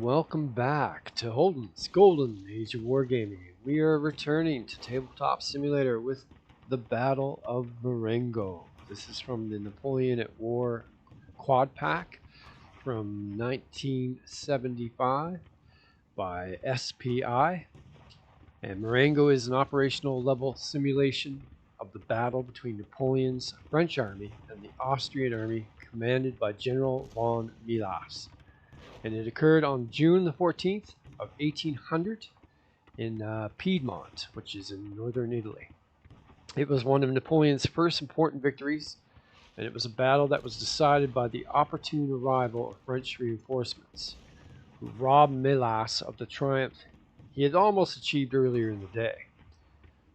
welcome back to Holden's Golden Age of Wargaming. We are returning to Tabletop Simulator with the Battle of Marengo. This is from the Napoleon at War Quad Pack from 1975 by SPI. And Marengo is an operational level simulation of the battle between Napoleon's French army and the Austrian army commanded by General von Melas. And it occurred on June the 14th of 1800 in Piedmont, which is in northern Italy. It was one of Napoleon's first important victories, and it was a battle that was decided by the opportune arrival of French reinforcements, who robbed Melas of the triumph he had almost achieved earlier in the day.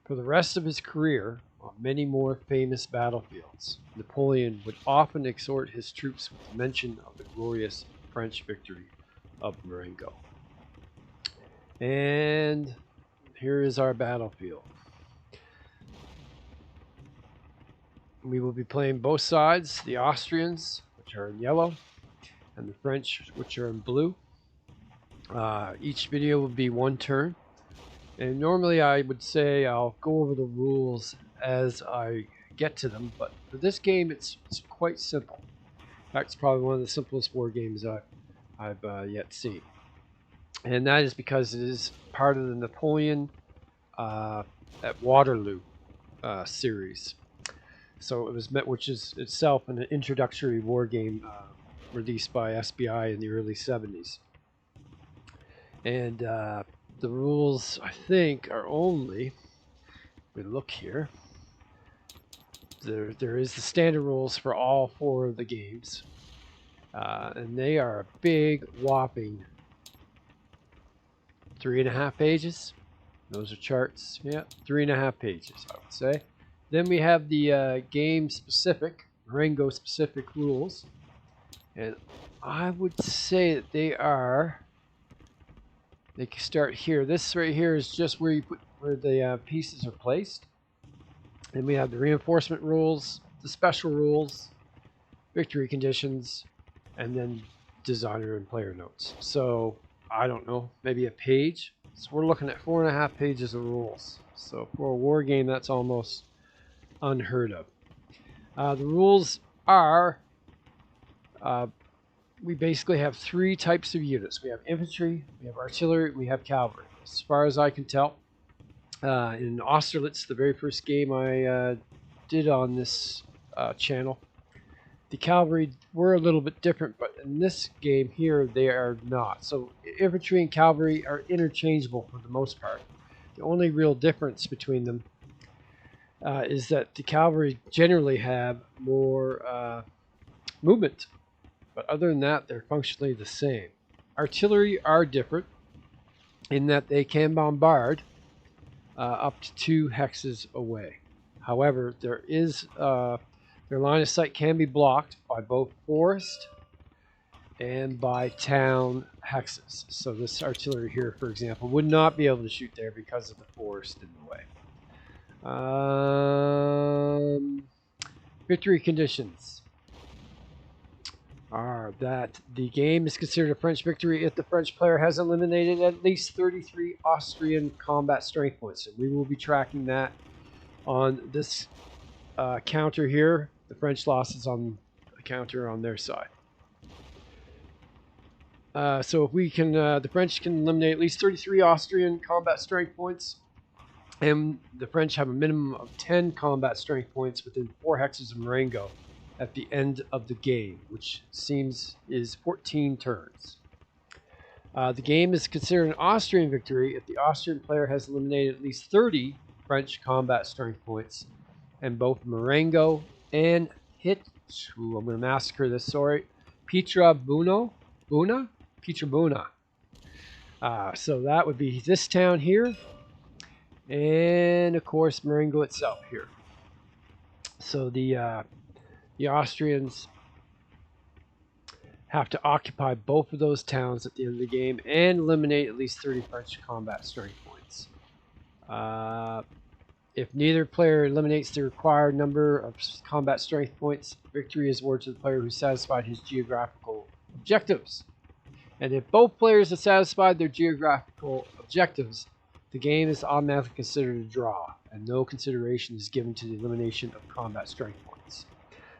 For the rest of his career, on many more famous battlefields, Napoleon would often exhort his troops with the mention of the glorious French victory of Marengo. And here is our battlefield. We will be playing both sides, the Austrians, which are in yellow, and the French, which are in blue. Each video will be one turn. And normally I would say I'll go over the rules as I get to them, but for this game it's quite simple. In fact, it's probably one of the simplest war games I've yet seen. And that is because it is part of the Napoleon at Waterloo series. So it was which is itself an introductory war game released by SPI in the early 70s. And the rules, I think, are only, we look here, there is the standard rules for all four of the games. And they are a big, whopping 3.5 pages. Those are charts. Yeah, 3.5 pages, I would say. Then we have the game-specific, Marengo-specific rules. And I would say that they can start here. This right here is just where you put where the pieces are placed. And we have the reinforcement rules, the special rules, victory conditions, and then designer and player notes. So I don't know, maybe a page. So we're looking at 4.5 pages of rules. So for a war game, that's almost unheard of. The rules are, we basically have 3 types of units. We have infantry, we have artillery, we have cavalry. As far as I can tell, in Austerlitz, the very first game I did on this channel, the cavalry were a little bit different, but in this game here, they are not. So infantry and cavalry are interchangeable for the most part. The only real difference between them is that the cavalry generally have more movement. But other than that, they're functionally the same. Artillery are different in that they can bombard up to 2 hexes away. However, their line of sight can be blocked by both forest and by town hexes. So this artillery here, for example, would not be able to shoot there because of the forest in the way. Victory conditions are that the game is considered a French victory if the French player has eliminated at least 33 Austrian combat strength points. And we will be tracking that on this counter here. The French losses on the counter on their side. So if we can, the French can eliminate at least 33 Austrian combat strength points, and the French have a minimum of 10 combat strength points within 4 hexes of Marengo at the end of the game, which is 14 turns. The game is considered an Austrian victory if the Austrian player has eliminated at least 30 French combat strength points, and both Marengo and I'm going to massacre this, sorry, Pietrabuna. So that would be this town here, and of course Marengo itself here. So the Austrians have to occupy both of those towns at the end of the game and eliminate at least 30 French combat strength points. If neither player eliminates the required number of combat strength points, victory is awarded to the player who satisfied his geographical objectives. And if both players have satisfied their geographical objectives, the game is automatically considered a draw, and no consideration is given to the elimination of combat strength points.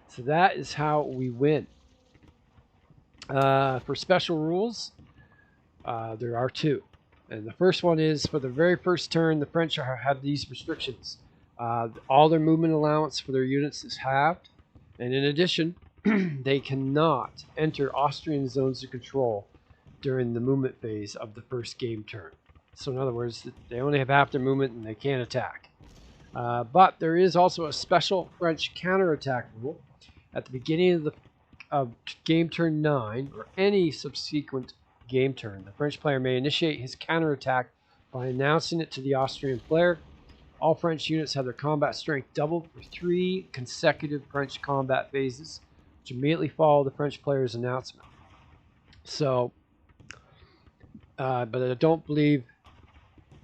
So that is how we win. For special rules, there are two. And the first one is, for the very first turn, the French have these restrictions. All their movement allowance for their units is halved, and in addition, they cannot enter Austrian zones of control during the movement phase of the first game turn. So in other words, they only have half their movement and they can't attack. But there is also a special French counterattack rule. At the beginning of game turn 9, or any subsequent game turn, the French player may initiate his counterattack by announcing it to the Austrian player. All French units have their combat strength doubled for 3 consecutive French combat phases, which immediately follow the French player's announcement. So, but I don't believe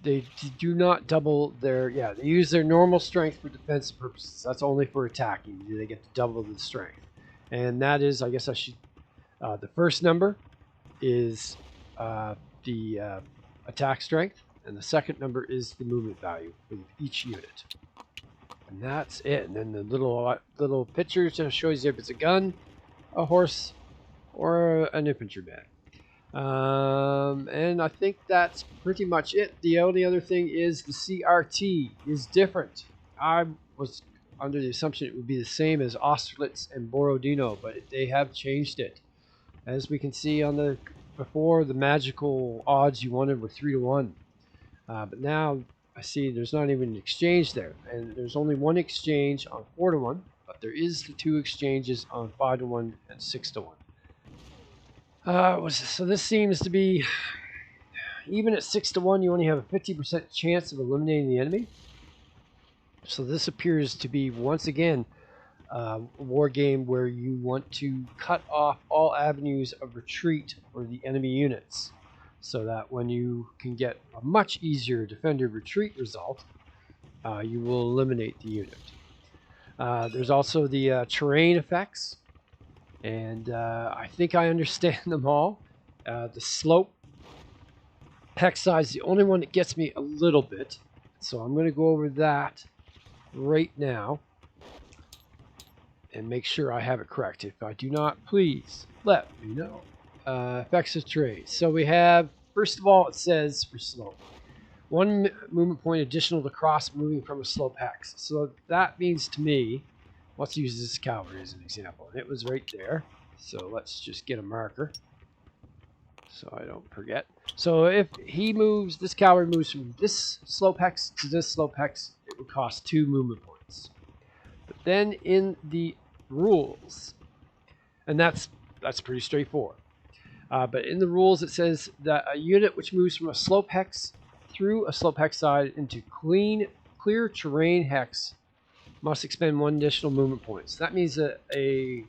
they do not double their, they use their normal strength for defensive purposes. That's only for attacking. They get to double the strength. And that is, I guess I should, the first number is the attack strength, and the second number is the movement value for each unit. And that's it. And then the little picture just shows you if it's a gun, a horse, or an infantry band. And I think that's pretty much it. The only other thing is the CRT is different. I was under the assumption it would be the same as Austerlitz and Borodino, but they have changed it. As we can see on the before, the magical odds you wanted were 3-1, but now I see there's not even an exchange there, and there's only one exchange on 4-1, but there is the 2 exchanges on 5-1 and 6-1. So this seems to be, even at 6-1, you only have a 50% chance of eliminating the enemy. So this appears to be, once again, a war game where you want to cut off all avenues of retreat for the enemy units, so that when you can get a much easier defender retreat result, you will eliminate the unit. There's also the terrain effects, and I think I understand them all. The slope hex size is the only one that gets me a little bit, so I'm going to go over that right now and make sure I have it correct. If I do not, please let me know. Effects of terrain. So we have, first of all, it says for slope, 1 movement point additional to cross moving from a slope hex. So that means to me, let's use this cavalry as an example. It was right there. So let's just get a marker so I don't forget. So if he moves, this cavalry moves from this slope hex to this slope hex, it would cost 2 movement points. But then in the rules, and that's pretty straightforward. But in the rules, it says that a unit which moves from a slope hex through a slope hex side into clear terrain hex must expend 1 additional movement point. So that means that a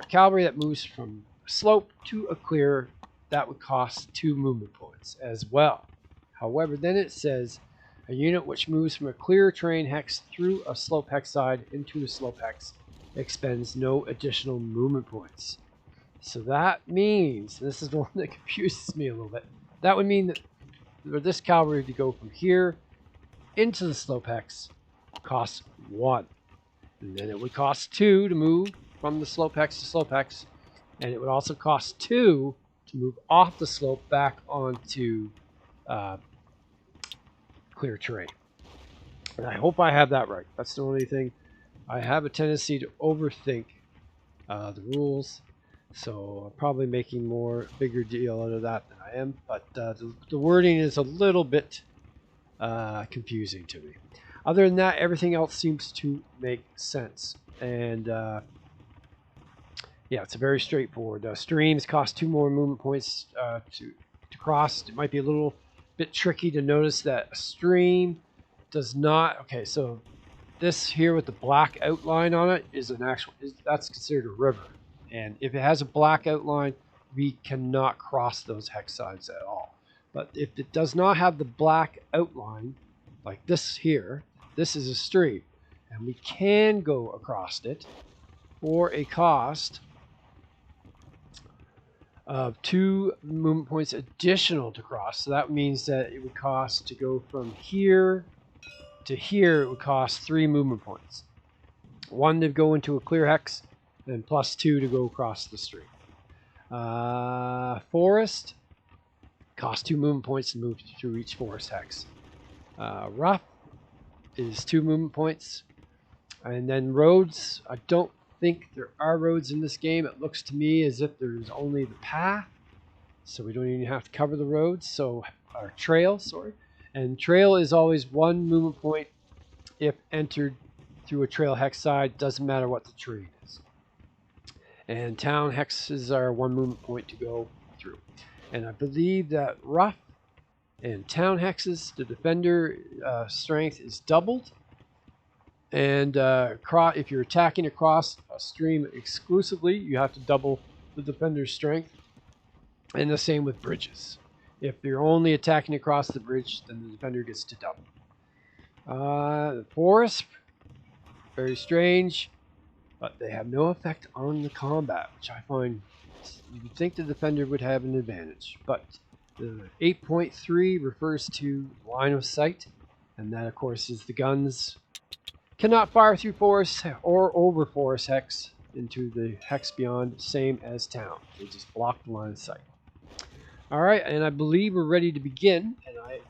cavalry that moves from a slope to a clear, that would cost 2 movement points as well. However, then it says a unit which moves from a clear terrain hex through a slope hex side into a slope hex expends no additional movement points. So that means, this is the one that confuses me a little bit, that would mean that for this cavalry to go from here into the slope hex costs 1. And then it would cost 2 to move from the slope hex to slope hex, and it would also cost 2 to move off the slope back onto clear terrain. And I hope I have that right. That's the only thing. I have a tendency to overthink the rules, so I'm probably making bigger deal out of that than I am, but the wording is a little bit confusing to me. Other than that, everything else seems to make sense, and yeah, it's a very straightforward. Streams cost 2 more movement points to cross. It might be a little bit tricky to notice that a stream does not. Okay, so this here with the black outline on it is that's considered a river, and if it has a black outline, we cannot cross those hex sides at all. But if it does not have the black outline, like this here, this is a stream, and we can go across it for a cost of 2 movement points additional to cross. So that means that it would cost to go from here to here, it would cost 3 movement points. 1 to go into a clear hex, and plus 2 to go across the stream. Forest costs 2 movement points to move through each forest hex. Rough is 2 movement points. And then roads, I don't think there are roads in this game. It looks to me as if there's only the path, so we don't even have to cover the roads. So our trail, sorry. And trail is always 1 movement point if entered through a trail hex side. Doesn't matter what the terrain is. And town hexes are 1 movement point to go through. And I believe that rough and town hexes, the defender strength is doubled. And if you're attacking across a stream exclusively, you have to double the defender's strength. And the same with bridges. If you're only attacking across the bridge, then the defender gets to double. The forest, very strange, but they have no effect on the combat, which I find you would think the defender would have an advantage. But the 8.3 refers to line of sight, and that, of course, is the guns cannot fire through forest or over forest hex into the hex beyond, same as town. They just block the line of sight. All right, and I believe we're ready to begin, and I am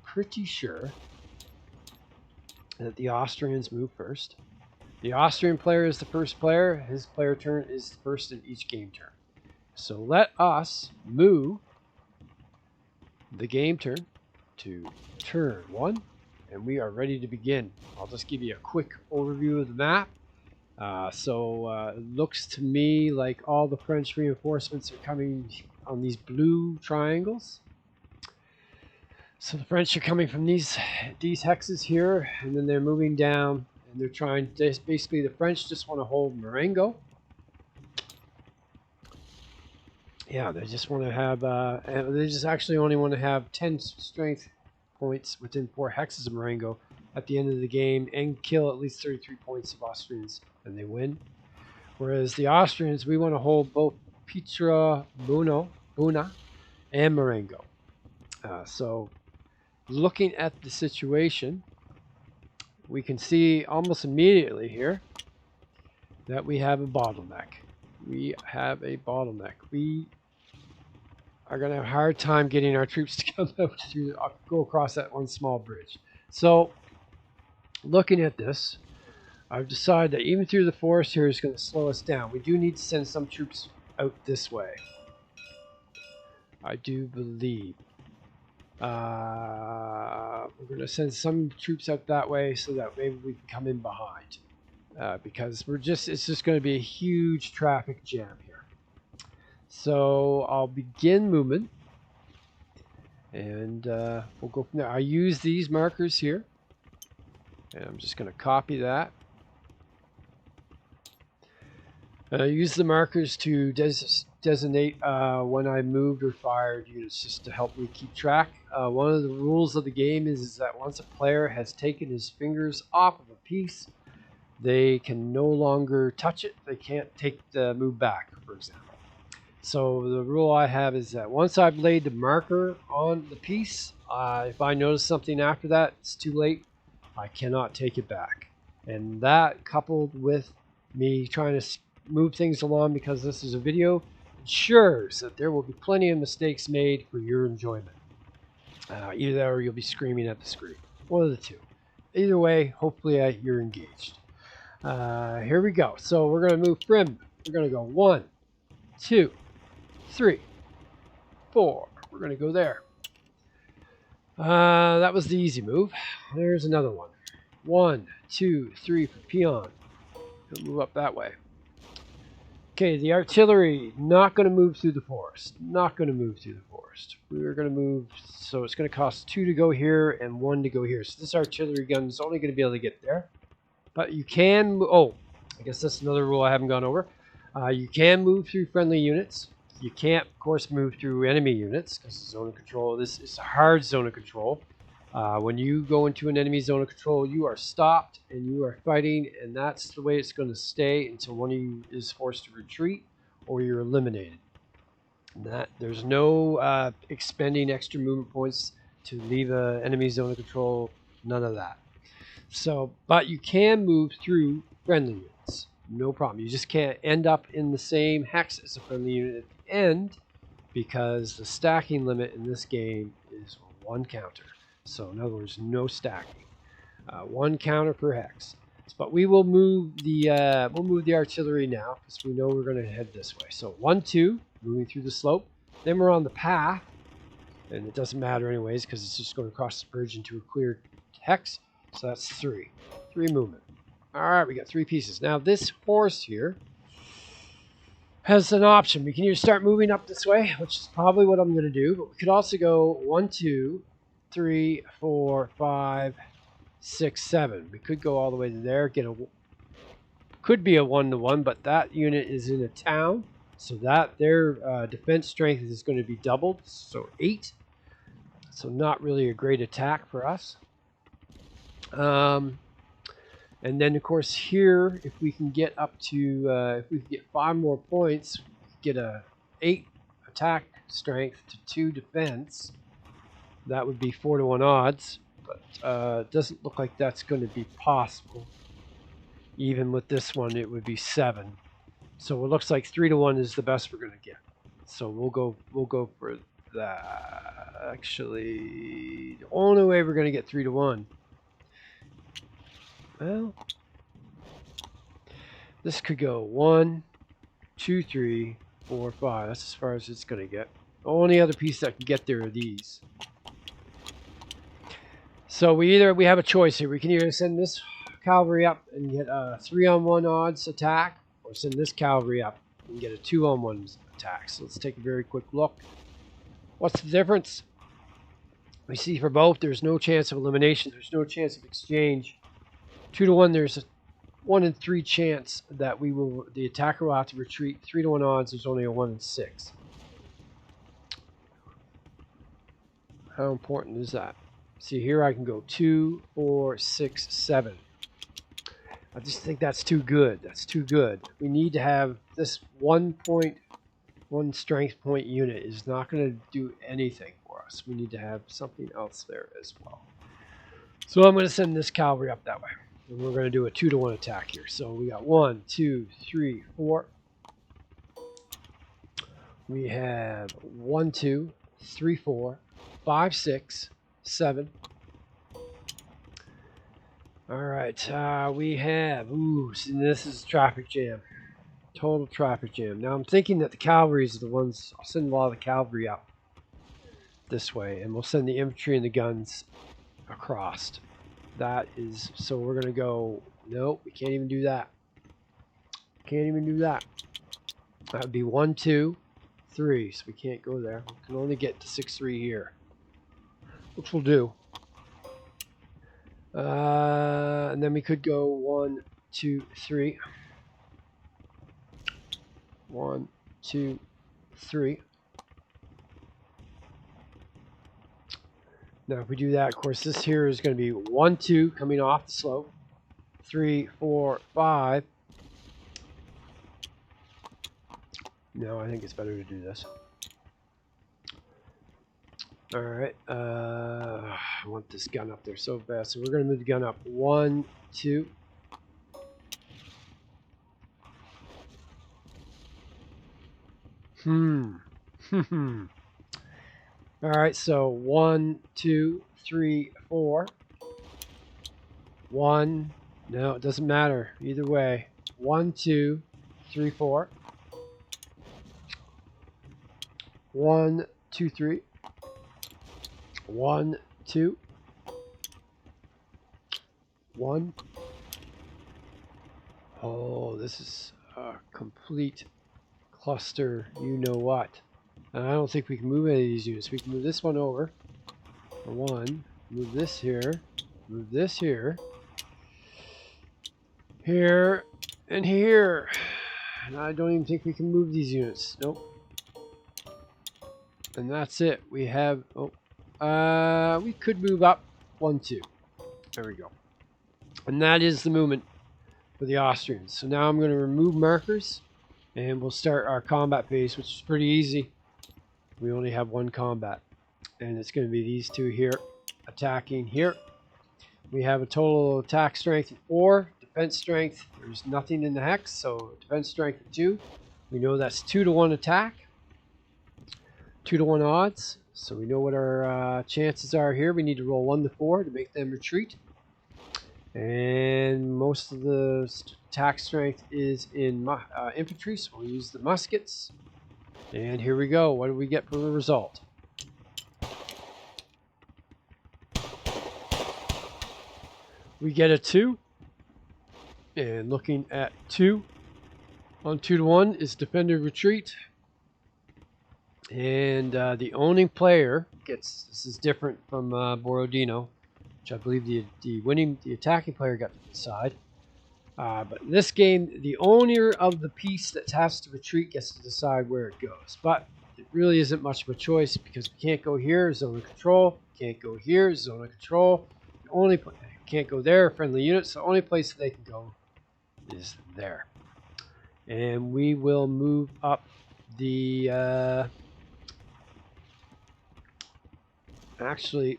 pretty sure that the Austrians move first. The Austrian player is the first player. His player turn is the first in each game turn. So let us move the game turn to turn 1. And we are ready to begin. I'll just give you a quick overview of the map. It looks to me like all the French reinforcements are coming on these blue triangles. So the French are coming from these hexes here, and then they're moving down, and they're trying. Basically, the French just want to hold Marengo. Yeah, they just want to have. They just actually only want to have 10 strength points within 4 hexes of Marengo at the end of the game and kill at least 33 points of Austrians, and they win. Whereas the Austrians, we want to hold both Pietra Buna and Marengo. So looking at the situation, we can see almost immediately here that we have a bottleneck. We are going to have a hard time getting our troops to come out through, go across that one small bridge. So, looking at this, I've decided that even through the forest here is going to slow us down. We do need to send some troops out this way. I do believe. We're going to send some troops out that way so that maybe we can come in behind. Because it's just going to be a huge traffic jam here. So I'll begin movement, and we'll go from there. I use these markers here, and I'm just going to copy that. And I use the markers to designate when I moved or fired units, just to help me keep track. One of the rules of the game is that once a player has taken his fingers off of a piece, they can no longer touch it. They can't take the move back, for example. So the rule I have is that once I've laid the marker on the piece, if I notice something after that, it's too late. I cannot take it back. And that, coupled with me trying to move things along because this is a video, ensures that there will be plenty of mistakes made for your enjoyment. Either that or you'll be screaming at the screen. One of the two. Either way, hopefully you're engaged. Here we go. So we're going to move Prim. We're going to go 1, 2, 3, 4. We're going to go there. That was the easy move. There's another one. 1, 2, 3 for peon. We'll move up that way. Okay, the artillery, not going to move through the forest. Not going to move through the forest. We're going to move, so it's going to cost 2 to go here and 1 to go here. So this artillery gun is only going to be able to get there. But you can, I guess that's another rule I haven't gone over. You can move through friendly units. You can't, of course, move through enemy units because the zone of control, this is a hard zone of control. When you go into an enemy zone of control, you are stopped and you are fighting, and that's the way it's going to stay until one of you is forced to retreat or you're eliminated. That there's no expending extra movement points to leave an enemy zone of control. None of that. So, but you can move through friendly units. No problem. You just can't end up in the same hex as a friendly unit at the end because the stacking limit in this game is 1 counter. So in other words, no stacking. 1 counter per hex. But we will move the artillery now because we know we're going to head this way. So 1, 2, moving through the slope. Then we're on the path, and it doesn't matter anyways because it's just going to cross the bridge into a clear hex. So that's 3 movement. All right, we got 3 pieces. Now this horse here has an option. We can either start moving up this way, which is probably what I'm going to do, but we could also go 1, 2, 3, 4, 5, 6, 7. We could go all the way to there, could be a 1-to-1, but that unit is in a town, so that their defense strength is going to be doubled, so 8. So not really a great attack for us. And then of course here, if we can get up to, if we can get 5 more points, get a 8 attack strength to 2 defense. That would be 4-to-1 odds, but it doesn't look like that's going to be possible. Even with this one, it would be 7. So it looks like 3-to-1 is the best we're going to get. So we'll go for that. Actually, the only way we're going to get 3-to-1. Well, this could go 1, 2, 3, 4, 5. That's as far as it's going to get. The only other piece that can get there are these. So we have a choice here. We can either send this cavalry up and get a 3-on-1 odds attack, or send this cavalry up and get a 2-on-1 attack. So let's take a very quick look. What's the difference? We see for both there's no chance of elimination. There's no chance of exchange. 2-to-1, there's a 1 in 3 chance that the attacker will have to retreat. 3-to-1 odds, there's only a 1 in 6. How important is that? See, here I can go 2, 4, 6, 7. I just think that's too good. That's too good. We need to have this 1.1 strength point unit is not going to do anything for us. We need to have something else there as well. So I'm going to send this cavalry up that way. And we're going to do a 2-to-1 attack here. So we got 1, 2, 3, 4. We have 1, 2, 3, 4, 5, 6, 7. All right, we have, see, this is traffic jam. Total traffic jam. Now I'm thinking that the cavalry is the ones, I'll send a lot of the cavalry up this way, and we'll send the infantry and the guns across. That is, so we're going to go, nope, we can't even do that. Can't even do that. That would be 1, 2, 3, so we can't go there. We can only get to 6, 3 here, which we'll do. And then we could go 1, 2, 3. 1, 2, 3. Now if we do that, of course, this here is going to be 1, 2 coming off the slope. 3, 4, 5. No, I think it's better to do this. All right, I want this gun up there so bad, so we're going to move the gun up. 1, 2. All right, so 1, 2, 3, 4. 1. No, it doesn't matter either way. 1, 2, 3, 4. 1, 2, 3. 1, 2. 1. Oh, this is a complete cluster, you know what. And I don't think we can move any of these units. We can move this one over for 1. Move this here. Move this here. Here and here. And I don't even think we can move these units. Nope. And that's it. We have, we could move up 1, 2. There we go. And that is the movement for the Austrians. So now I'm going to remove markers and we'll start our combat phase, which is pretty easy. We only have one combat, and it's going to be these two here attacking here. We have a total attack strength or defense strength. There's nothing in the hex, so defense strength 2. We know that's 2-to-1 attack, 2-to-1 odds. So we know what our chances are here. We need to roll 1-4 to make them retreat. And most of the attack strength is in infantry, so we'll use the muskets. And here we go. What do we get for the result? We get a 2. And looking at 2 on 2-to-1 is defender retreat. And the owning player gets, this is different from Borodino, which I believe the attacking player got to decide. But in this game, the owner of the piece that has to retreat gets to decide where it goes. But it really isn't much of a choice because we can't go here, zone of control. Can't go here, zone of control. The only can't go there, friendly units. The only place they can go is there. And we will move up the... Actually,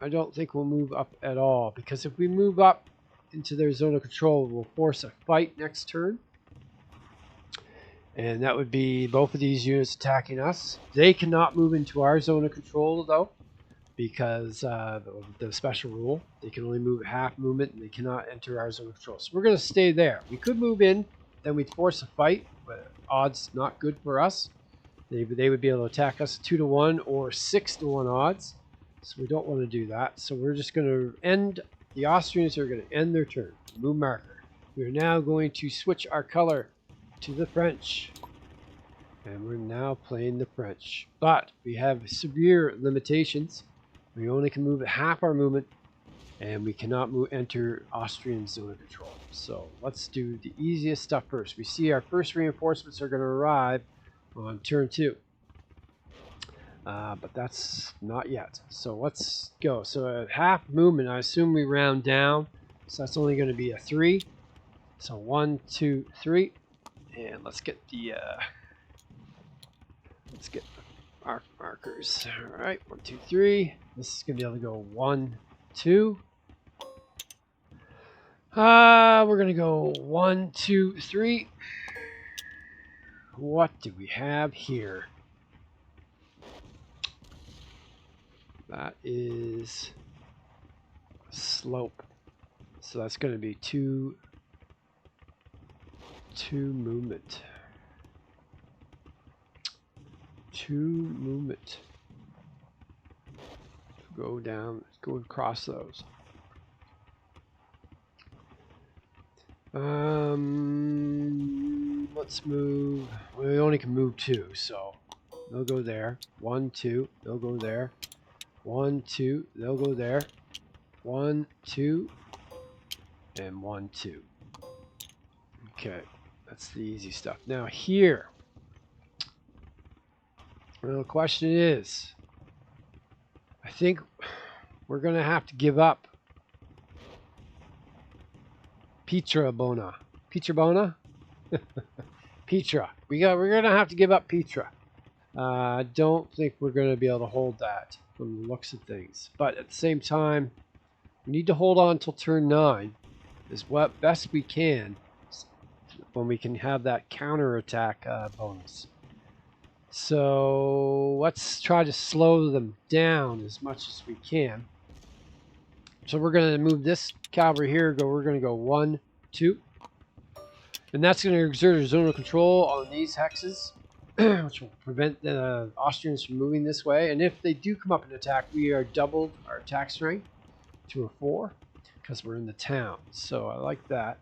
I don't think we'll move up at all, because if we move up into their zone of control, we'll force a fight next turn. And that would be both of these units attacking us. They cannot move into our zone of control, though, because the special rule. They can only move half movement, and they cannot enter our zone of control. So we're going to stay there. We could move in, then we'd force a fight, but odds not good for us. They would be able to attack us 2-to-1 or 6-to-1 odds. So we don't want to do that. So we're just going to end. The Austrians are going to end their turn. Move marker. We are now going to switch our color to the French. And we're now playing the French. But we have severe limitations. We only can move at half our movement. And we cannot enter Austrian zone of control. So let's do the easiest stuff first. We see our first reinforcements are going to arrive on turn 2. But that's not yet. So let's go. So at half movement, I assume we round down. So that's only going to be a 3. So 1, 2, 3. And let's get the markers. All right, 1, 2, 3. This is going to be able to go 1, 2. We're going to go 1, 2, 3. What do we have here? That is slope. So that's going to be 2 movement. 2 movement. Go down, go across those. Let's move. We only can move 2, so they'll go there. 1, 2, they'll go there. 1, 2, they'll go there. 1, 2, and 1, 2. Okay, that's the easy stuff. Now here, well, the question is, I think we're going to have to give up Petra Bona. Petra. We're going to have to give up Petra. I don't think we're going to be able to hold that from the looks of things. But at the same time, we need to hold on until turn 9 as what best we can when we can have that counterattack bonus. So let's try to slow them down as much as we can. So we're going to move this cavalry here. We're going to go 1, 2. And that's going to exert a zone of control on these hexes, which will prevent the Austrians from moving this way. And if they do come up and attack, we are doubled our attack strength to a 4 because we're in the town. So I like that.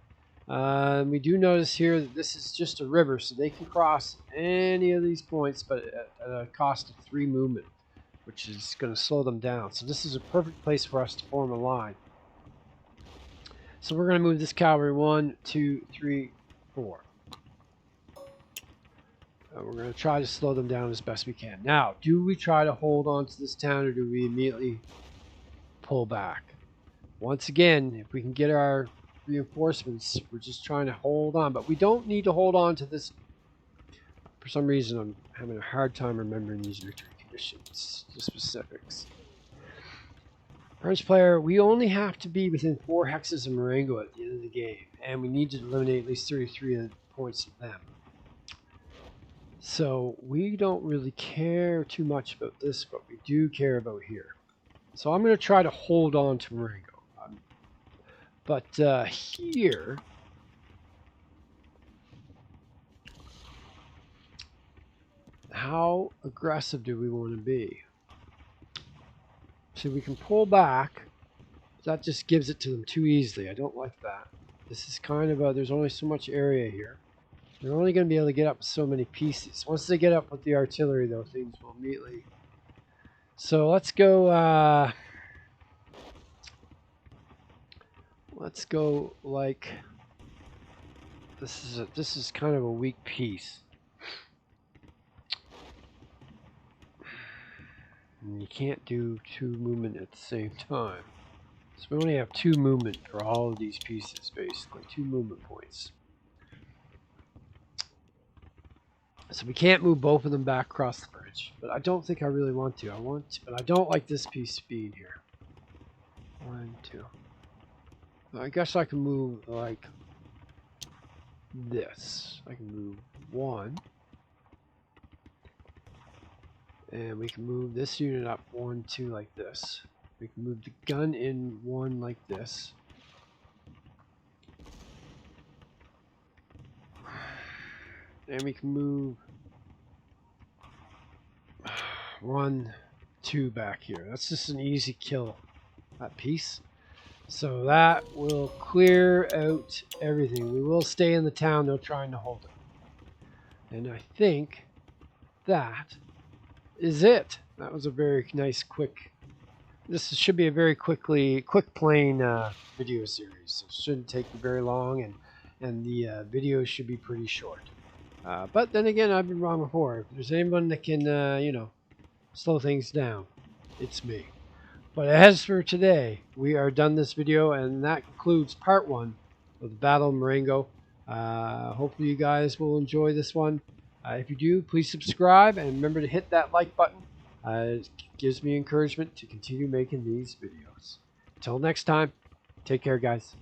We do notice here that this is just a river, so they can cross any of these points, but at a cost of 3 movement, which is going to slow them down. So this is a perfect place for us to form a line. So we're going to move this cavalry 1, 2, 3, 4. We're going to try to slow them down as best we can. Now, do we try to hold on to this town, or do we immediately pull back? Once again, if we can get our reinforcements, we're just trying to hold on. But we don't need to hold on to this For some reason, I'm having a hard time remembering these victory conditions, the specifics. French player, we only have to be within 4 hexes of Marengo at the end of the game, and we need to eliminate at least 33 of the points of them. So we don't really care too much about this, but we do care about here. So I'm going to try to hold on to Marengo. But here, how aggressive do we want to be? So we can pull back. That just gives it to them too easily. I don't like that. This is kind of there's only so much area here. They're only going to be able to get up with so many pieces. Once they get up with the artillery, though, things will immediately. So let's go. Let's go like this is kind of a weak piece. And you can't do 2 movement at the same time. So we only have 2 movement for all of these pieces, basically 2 movement points. So we can't move both of them back across the bridge, but I don't think I really want to. But I don't like this piece being here. 1, 2. I guess I can move like this. I can move 1. And we can move this unit up 1, 2 like this. We can move the gun in 1 like this. And we can move 1, 2 back here. That's just an easy kill, that piece. So that will clear out everything. We will stay in the town, though, trying to hold it. And I think that is it. That was a very nice, quick. This should be a very quick playing video series. So it shouldn't take very long, and the videos should be pretty short. But then again, I've been wrong before. If there's anyone that can, slow things down, it's me. But as for today, we are done this video, and that concludes part 1 of the Battle of Marengo. Hopefully you guys will enjoy this one. If you do, please subscribe, and remember to hit that like button. It gives me encouragement to continue making these videos. Until next time, take care, guys.